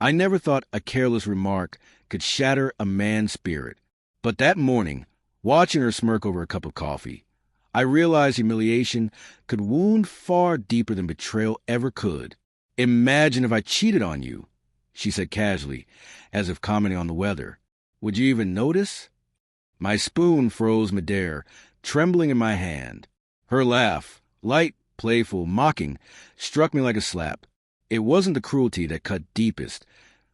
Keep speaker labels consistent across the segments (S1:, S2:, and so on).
S1: I never thought a careless remark could shatter a man's spirit. But that morning, watching her smirk over a cup of coffee, I realized humiliation could wound far deeper than betrayal ever could. "Imagine if I cheated on you," she said casually, as if commenting on the weather. "Would you even notice?" My spoon froze midair, trembling in my hand. Her laugh, light, playful, mocking, struck me like a slap. It wasn't the cruelty that cut deepest,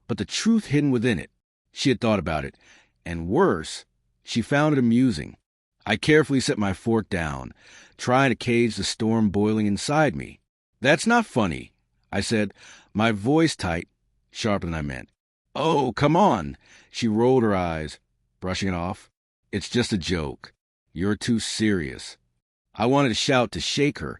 S1: but the truth hidden within it. She had thought about it, and worse, she found it amusing. I carefully set my fork down, trying to cage the storm boiling inside me. "That's not funny," I said, my voice tight, sharper than I meant. "Oh, come on." She rolled her eyes, brushing it off. "It's just a joke. You're too serious." I wanted to shout, to shake her,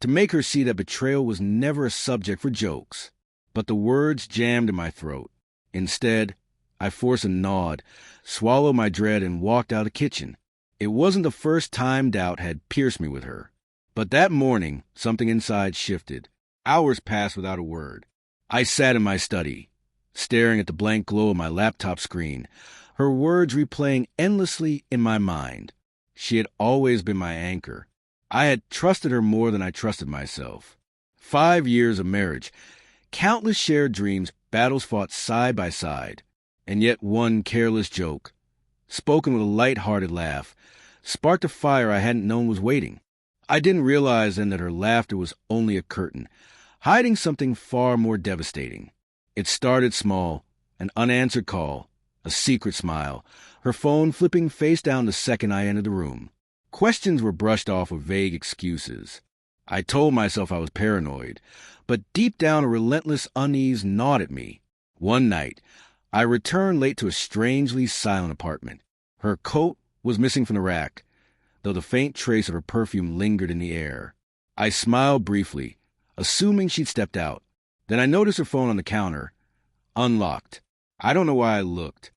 S1: to make her see that betrayal was never a subject for jokes. But the words jammed in my throat. Instead, I forced a nod, swallowed my dread, and walked out of the kitchen. It wasn't the first time doubt had pierced me with her. But that morning, something inside shifted. Hours passed without a word. I sat in my study, staring at the blank glow of my laptop screen, her words replaying endlessly in my mind. She had always been my anchor. I had trusted her more than I trusted myself. 5 years of marriage, countless shared dreams, battles fought side by side, and yet one careless joke, spoken with a light-hearted laugh, sparked a fire I hadn't known was waiting. I didn't realize then that her laughter was only a curtain, hiding something far more devastating. It started small, an unanswered call, a secret smile, her phone flipping face down the second I entered the room. Questions were brushed off with vague excuses. I told myself I was paranoid, but deep down a relentless unease gnawed at me. One night, I returned late to a strangely silent apartment. Her coat was missing from the rack, though the faint trace of her perfume lingered in the air. I smiled briefly, assuming she'd stepped out. Then I noticed her phone on the counter, unlocked. I don't know why I looked.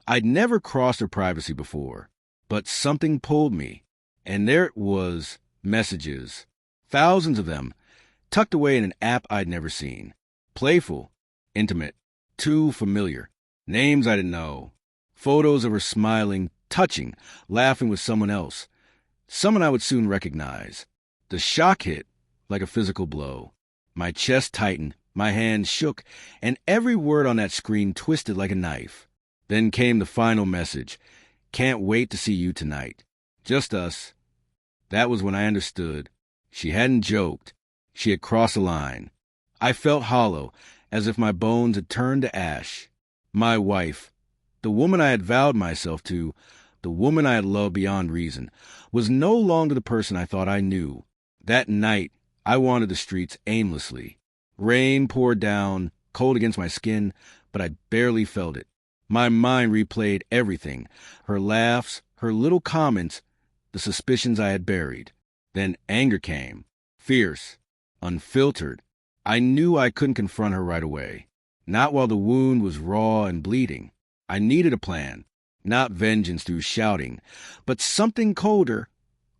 S1: I'd never crossed her privacy before, but something pulled me, and there it was, messages. Thousands of them, tucked away in an app I'd never seen. Playful, intimate, too familiar. Names I didn't know. Photos of her smiling, touching, laughing with someone else. Someone I would soon recognize. The shock hit like a physical blow. My chest tightened, my hands shook, and every word on that screen twisted like a knife. Then came the final message. "Can't wait to see you tonight. Just us." That was when I understood. She hadn't joked. She had crossed the line. I felt hollow, as if my bones had turned to ash. My wife, the woman I had vowed myself to, the woman I had loved beyond reason, was no longer the person I thought I knew. That night, I wandered the streets aimlessly. Rain poured down, cold against my skin, but I barely felt it. My mind replayed everything, her laughs, her little comments, the suspicions I had buried. Then anger came, fierce, unfiltered. I knew I couldn't confront her right away, not while the wound was raw and bleeding. I needed a plan, not vengeance through shouting, but something colder,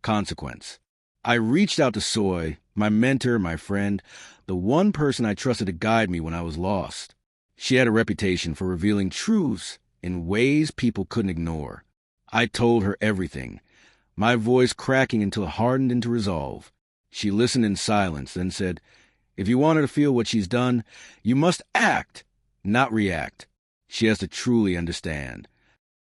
S1: consequence. I reached out to Soy, my mentor, my friend, the one person I trusted to guide me when I was lost. She had a reputation for revealing truths in ways people couldn't ignore. I told her everything, my voice cracking until it hardened into resolve. She listened in silence, then said, "If you want her to feel what she's done, you must act, not react. She has to truly understand."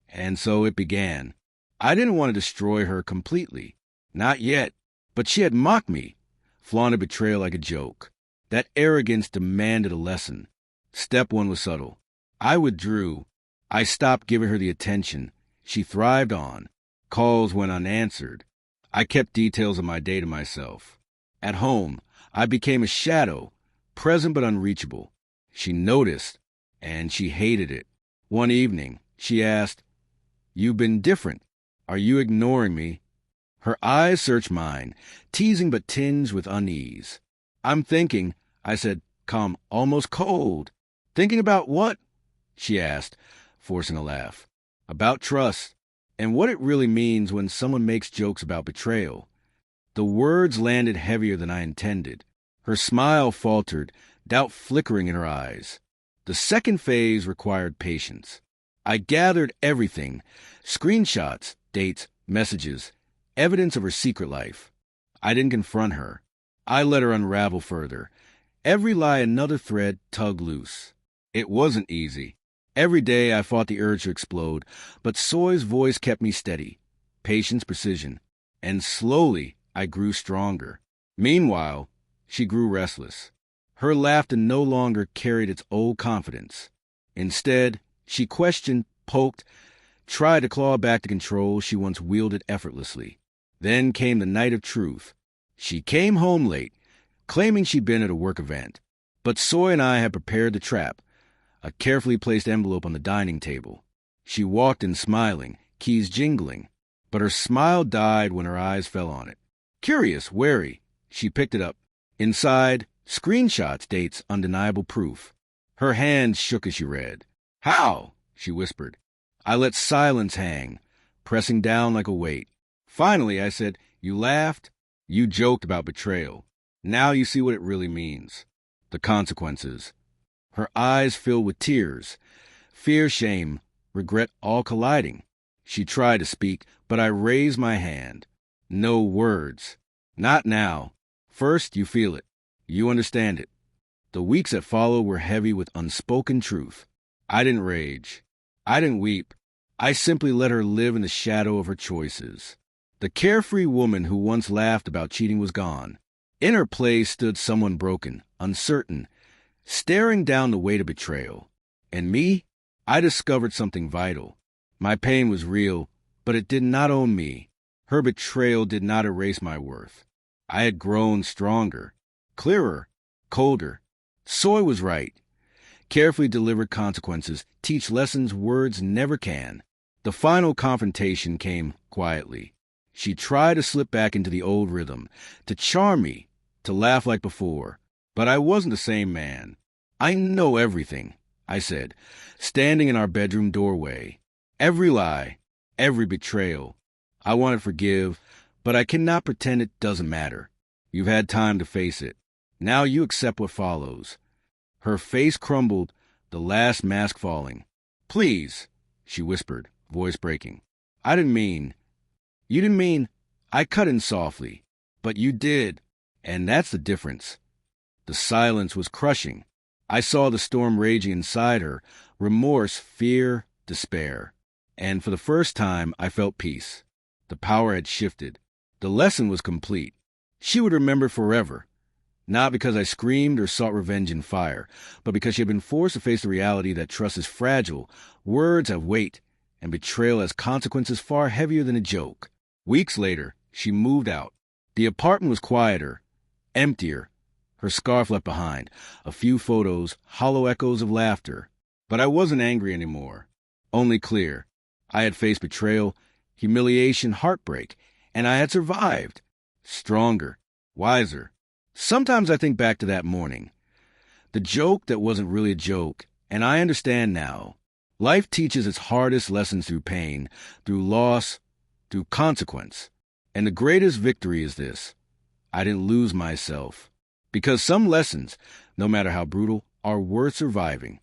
S1: And so it began. I didn't want to destroy her completely. Not yet. But she had mocked me, flaunted betrayal like a joke. That arrogance demanded a lesson. Step one was subtle. I withdrew. I stopped giving her the attention she thrived on. Calls went unanswered. I kept details of my day to myself. At home, I became a shadow, present but unreachable. She noticed, and she hated it. One evening, she asked, "You've been different. Are you ignoring me?" Her eyes searched mine, teasing but tinged with unease. "I'm thinking," I said, calm, almost cold. "Thinking about what?" she asked, forcing a laugh. "About trust, and what it really means when someone makes jokes about betrayal." The words landed heavier than I intended. Her smile faltered, doubt flickering in her eyes. The second phase required patience. I gathered everything: screenshots, dates, messages, evidence of her secret life. I didn't confront her. I let her unravel further. Every lie another thread tugged loose. It wasn't easy. Every day I fought the urge to explode, but Soy's voice kept me steady. Patience, precision. And slowly I grew stronger. Meanwhile, she grew restless. Her laughter no longer carried its old confidence. Instead, she questioned, poked, tried to claw back the control she once wielded effortlessly. Then came the night of truth. She came home late, claiming she'd been at a work event. But Soy and I had prepared the trap, a carefully placed envelope on the dining table. She walked in smiling, keys jingling, but her smile died when her eyes fell on it. Curious, wary, she picked it up. Inside, screenshots, dates, undeniable proof. Her hand shook as she read. "How?" she whispered. I let silence hang, pressing down like a weight. Finally, I said, "You laughed. You joked about betrayal. Now you see what it really means. The consequences." Her eyes filled with tears. Fear, shame, regret all colliding. She tried to speak, but I raised my hand. No words. Not now. First, you feel it. You understand it. The weeks that followed were heavy with unspoken truth. I didn't rage. I didn't weep. I simply let her live in the shadow of her choices. The carefree woman who once laughed about cheating was gone. In her place stood someone broken, uncertain, staring down the weight of betrayal. And me? I discovered something vital. My pain was real, but it did not own me. Her betrayal did not erase my worth. I had grown stronger, clearer, colder. Soy was right. Carefully delivered consequences teach lessons words never can. The final confrontation came quietly. She tried to slip back into the old rhythm, to charm me, to laugh like before. But I wasn't the same man. "I know everything," I said, standing in our bedroom doorway. "Every lie, every betrayal. I want to forgive, but I cannot pretend it doesn't matter. You've had time to face it. Now you accept what follows." Her face crumbled, the last mask falling. "Please," she whispered, voice breaking. "I didn't mean..." "You didn't mean..." I cut in softly. "But you did. And that's the difference." The silence was crushing. I saw the storm raging inside her, remorse, fear, despair. And for the first time, I felt peace. The power had shifted. The lesson was complete. She would remember forever. Not because I screamed or sought revenge in fire, but because she had been forced to face the reality that trust is fragile, words have weight, and betrayal has consequences far heavier than a joke. Weeks later, she moved out. The apartment was quieter, emptier, her scarf left behind, a few photos, hollow echoes of laughter. But I wasn't angry anymore, only clear. I had faced betrayal, humiliation, heartbreak, and I had survived. Stronger, wiser. Sometimes I think back to that morning, the joke that wasn't really a joke, and I understand now. Life teaches its hardest lessons through pain, through loss, through consequence. And the greatest victory is this: I didn't lose myself. Because some lessons, no matter how brutal, are worth surviving.